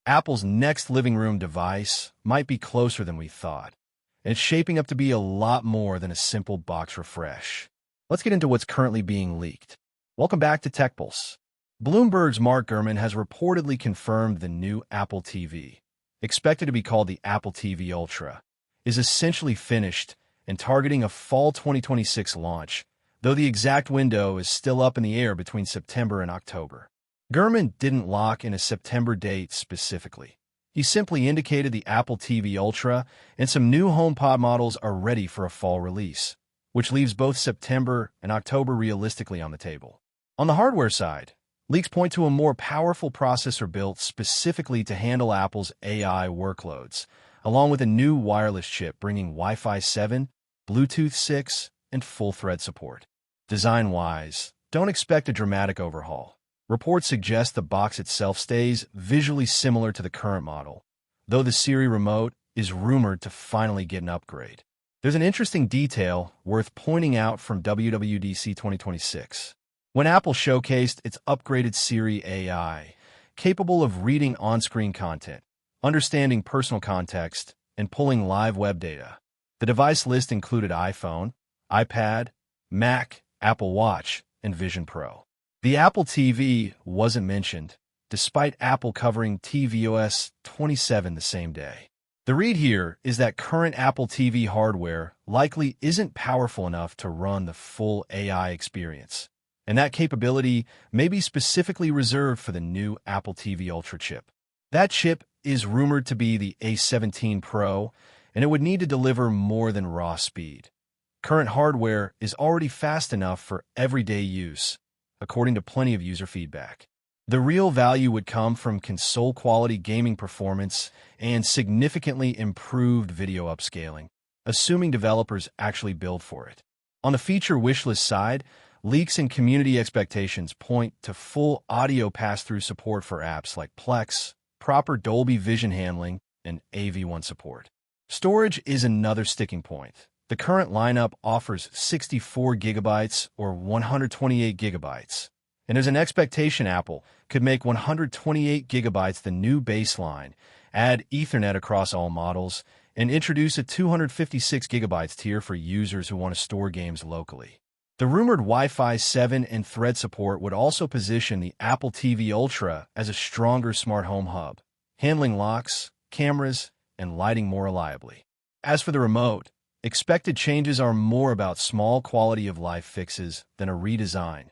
Apple's next living room device might be closer than we thought, and it's shaping up to be a lot more than a simple box refresh. Let's get into what's currently being leaked. Welcome back to Tech Pulse. Bloomberg's Mark Gurman has reportedly confirmed the new Apple TV, expected to be called the Apple TV Ultra, is essentially finished and targeting a fall 2026 launch, though the exact window is still up in the air between September and October. Gurman didn't lock in a September date specifically. He simply indicated the Apple TV Ultra and some new HomePod models are ready for a fall release, which leaves both September and October realistically on the table. On the hardware side, leaks point to a more powerful processor built specifically to handle Apple's AI workloads, along with a new wireless chip bringing Wi-Fi 7, Bluetooth 6, and full-thread support. Design-wise, don't expect a dramatic overhaul. Reports suggest the box itself stays visually similar to the current model, though the Siri Remote is rumored to finally get an upgrade. There's an interesting detail worth pointing out from WWDC 2026. When Apple showcased its upgraded Siri AI, capable of reading on-screen content, understanding personal context, and pulling live web data, the device list included iPhone, iPad, Mac, Apple Watch, and Vision Pro. The Apple TV wasn't mentioned, despite Apple covering tvOS 27 the same day. The read here is that current Apple TV hardware likely isn't powerful enough to run the full AI experience, and that capability may be specifically reserved for the new Apple TV Ultra chip. That chip is rumored to be the A17 Pro, and it would need to deliver more than raw speed. Current hardware is already fast enough for everyday use, according to plenty of user feedback. The real value would come from console-quality gaming performance and significantly improved video upscaling, assuming developers actually build for it. On the feature wishlist side, leaks and community expectations point to full audio pass-through support for apps like Plex, proper Dolby Vision handling, and AV1 support. Storage is another sticking point. The current lineup offers 64 gigabytes or 128 gigabytes, and there's an expectation Apple could make 128 gigabytes the new baseline, add Ethernet across all models, and introduce a 256 gigabytes tier for users who want to store games locally. The rumored Wi-Fi 7 and Thread support would also position the Apple TV Ultra as a stronger smart home hub, handling locks, cameras, and lighting more reliably. As for the remote, expected changes are more about small quality-of-life fixes than a redesign.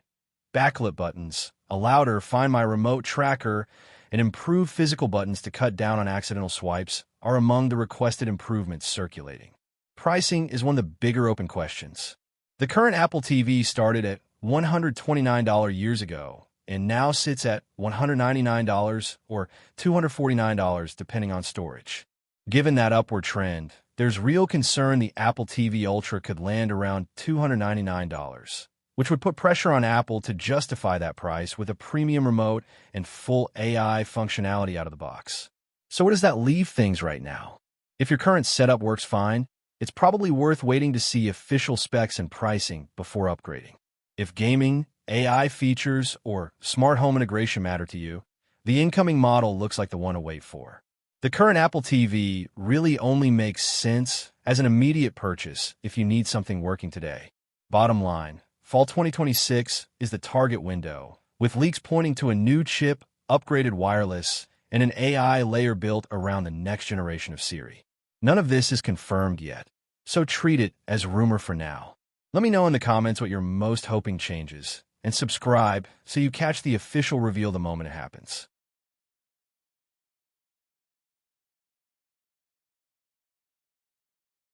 Backlit buttons, a louder Find My Remote tracker, and improved physical buttons to cut down on accidental swipes are among the requested improvements circulating. Pricing is one of the bigger open questions. The current Apple TV started at $129 years ago and now sits at $199 or $249 depending on storage. Given that upward trend, there's real concern the Apple TV Ultra could land around $299, which would put pressure on Apple to justify that price with a premium remote and full AI functionality out of the box. So where does that leave things right now? If your current setup works fine, it's probably worth waiting to see official specs and pricing before upgrading. If gaming, AI features, or smart home integration matter to you, the incoming model looks like the one to wait for. The current Apple TV really only makes sense as an immediate purchase if you need something working today. Bottom line, fall 2026 is the target window, with leaks pointing to a new chip, upgraded wireless, and an AI layer built around the next generation of Siri. None of this is confirmed yet, so treat it as rumor for now. Let me know in the comments what you're most hoping changes, and subscribe so you catch the official reveal the moment it happens.